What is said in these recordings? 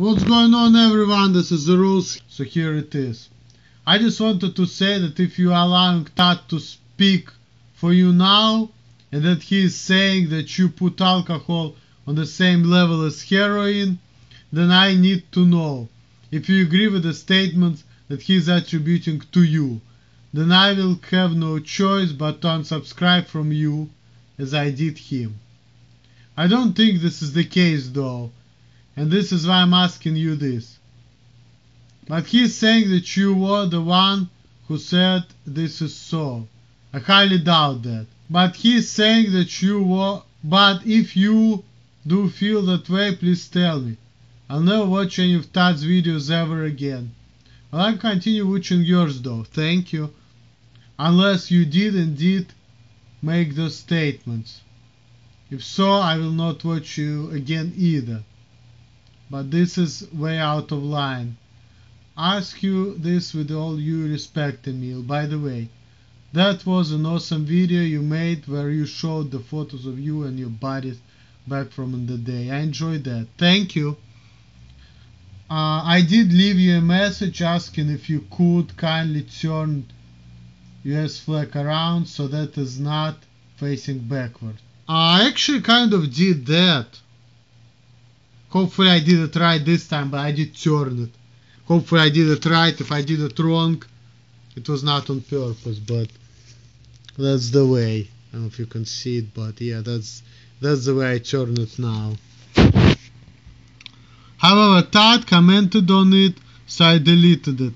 What's going on, everyone? This is the rules, so here it is. I just wanted to say that if you are allowing Todd to speak for you now, and that he is saying that you put alcohol on the same level as heroin, then I need to know. If you agree with the statements that he is attributing to you, then I will have no choice but to unsubscribe from you, as I did him. I don't think this is the case though, and this is why I'm asking you this. But he's saying that you were the one who said this is so. I highly doubt that. But he's saying that you were. But if you do feel that way, please tell me. I'll never watch any of Todd's videos ever again. Well, I'll continue watching yours though. Thank you. Unless you did indeed make those statements. If so, I will not watch you again either. But this is way out of line. I ask you this with all due respect, Emil. By the way, that was an awesome video you made where you showed the photos of you and your bodies back from in the day. I enjoyed that. Thank you. I did leave you a message asking if you could kindly turn US flag around so that is not facing backward. I actually kind of did that. Hopefully I did it right this time, but I did turn it. Hopefully I did it right. If I did it wrong, it was not on purpose, but that's the way. I don't know if you can see it, but yeah, that's the way I turn it now. However, Todd commented on it, so I deleted it.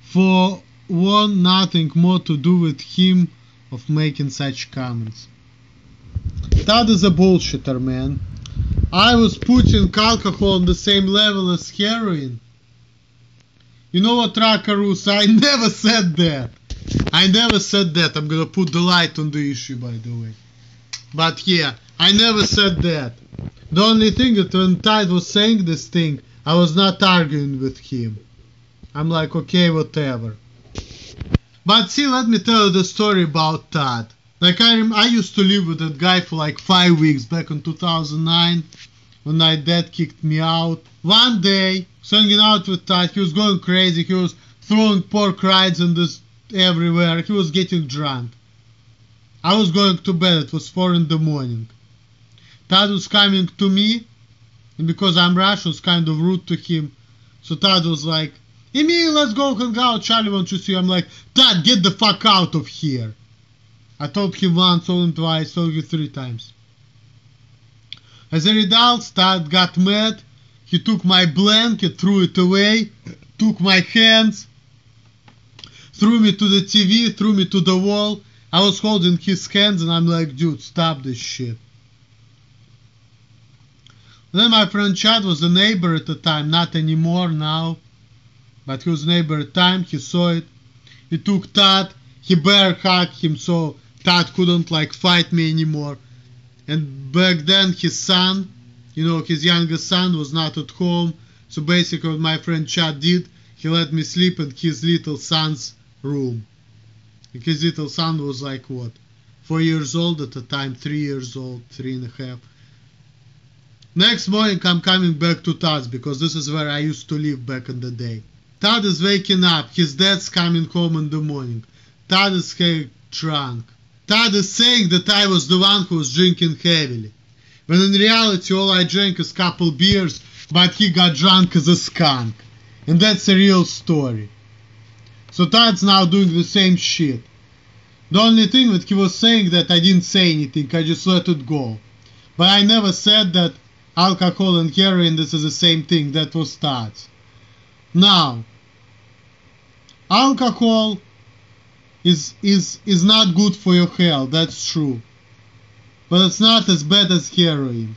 For one, nothing more to do with him of making such comments. Todd is a bullshitter, man. I was putting alcohol on the same level as heroin. You know what, Rocco Russo? I never said that. I never said that. I'm gonna put the light on the issue, by the way. But yeah, I never said that. The only thing that when Todd was saying this thing, I was not arguing with him. I'm like, okay, whatever. But see, let me tell you the story about Todd. Like I used to live with that guy for like 5 weeks back in 2009 when my dad kicked me out. One day, hanging out with Todd, he was going crazy. He was throwing pork rinds and this everywhere. He was getting drunk. I was going to bed. It was 4 in the morning. Todd was coming to me, and because I'm Russian, I was kind of rude to him. So Todd was like, Emil, let's go hang out. Charlie wants to see you. I'm like, Todd, get the fuck out of here. I told him once, told him twice, told you 3 times. As a result, Todd got mad. He took my blanket, threw it away, took my hands, threw me to the TV, threw me to the wall. I was holding his hands and I'm like, dude, stop this shit. Then my friend Chad was a neighbor at the time, not anymore now, but he was a neighbor at the time. He saw it. He took Todd, he bear hugged him so Todd couldn't like fight me anymore. And back then his son, you know, his youngest son was not at home. So basically what my friend Chad did, he let me sleep in his little son's room. And his little son was like what, 4 years old at the time, 3 years old, 3.5. Next morning I'm coming back to Todd's because this is where I used to live back in the day. Todd is waking up, his dad's coming home in the morning. Todd is drunk. Todd is saying that I was the one who was drinking heavily, when in reality all I drank is couple beers, but he got drunk as a skunk. And that's a real story. So Todd's now doing the same shit. The only thing that he was saying that I didn't say anything, I just let it go. But I never said that alcohol and heroin, this is the same thing. That was Todd's. Now, alcohol is not good for your health, that's true. But it's not as bad as heroin.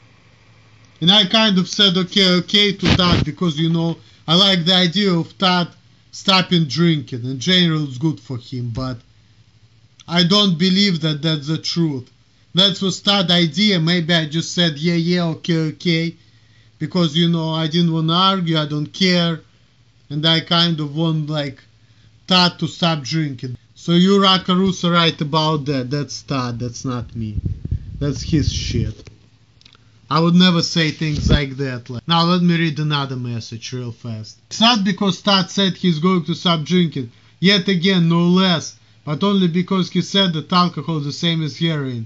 And I kind of said okay to Todd because, you know, I like the idea of Todd stopping drinking. In general, it's good for him, but I don't believe that that's the truth. That was Todd's idea. Maybe I just said, yeah, okay. Because, you know, I didn't want to argue, I don't care. And I kind of want, like, Todd to stop drinking. So you, Rocco Russo, right about that. That's Todd, that's not me. That's his shit. I would never say things like that. Now let me read another message real fast. It's not because Todd said he's going to stop drinking, yet again no less, but only because he said that alcohol is the same as heroin.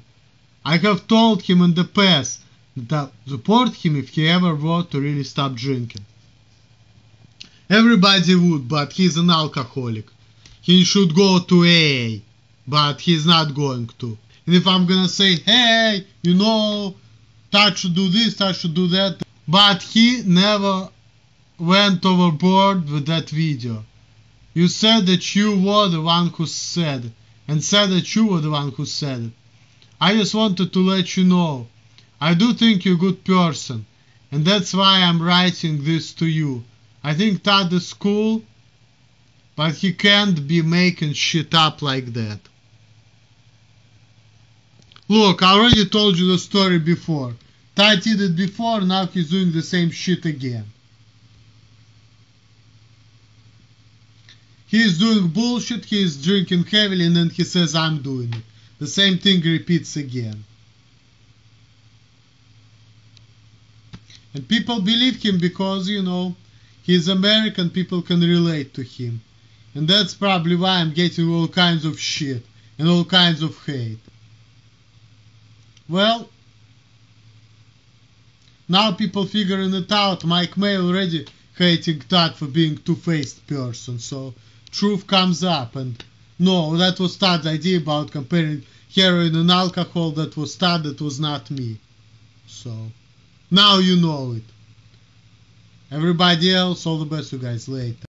I have told him in the past that I support him if he ever were to really stop drinking. Everybody would, but he's an alcoholic. He should go to AA, but he's not going to. And if I'm gonna say, hey, you know, Todd should do this, Todd should do that, but he never went overboard with that video. You said that you were the one who said it, and said that you were the one who said it. I just wanted to let you know, I do think you're a good person, and that's why I'm writing this to you. I think Todd is cool, but he can't be making shit up like that. Look, I already told you the story before. Todd did it before, now he's doing the same shit again. He's doing bullshit, he's drinking heavily, and then he says, I'm doing it. The same thing repeats again. And people believe him because, you know, he's American, people can relate to him. And that's probably why I'm getting all kinds of shit and all kinds of hate. Well, now people figuring it out. Mike May already hating Todd for being two-faced person, so truth comes up. And no, that was Todd's idea about comparing heroin and alcohol. That was Todd, that was not me. So now you know it. Everybody else, all the best, you guys. Later.